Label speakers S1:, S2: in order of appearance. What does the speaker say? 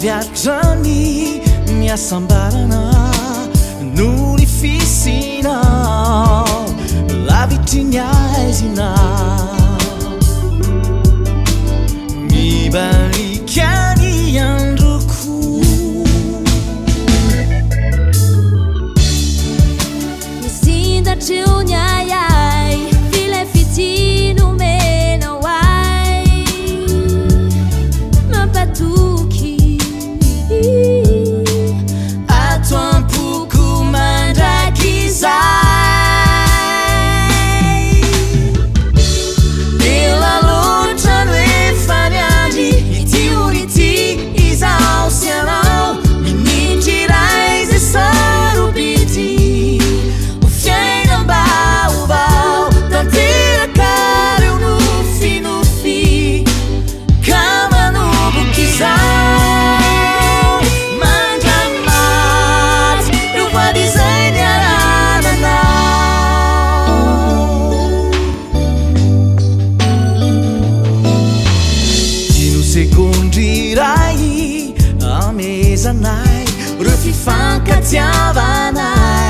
S1: Viaggiani miasambarana no ny fisinao lavitrinyazinao mibalikany androko
S2: misindatreo ny ayay vile fitino menao ay mampatoky
S1: ato ampoko mandrakizay elaloatra no efa miandry itiority izao sy anao minitry ray ze sarobity ho fiainam-baovao tanteraka reo nofinofy ka manoboky izao Mandramaty reo vady zay ny arananao dino sekondry ray amezanay reo fifankatiavanay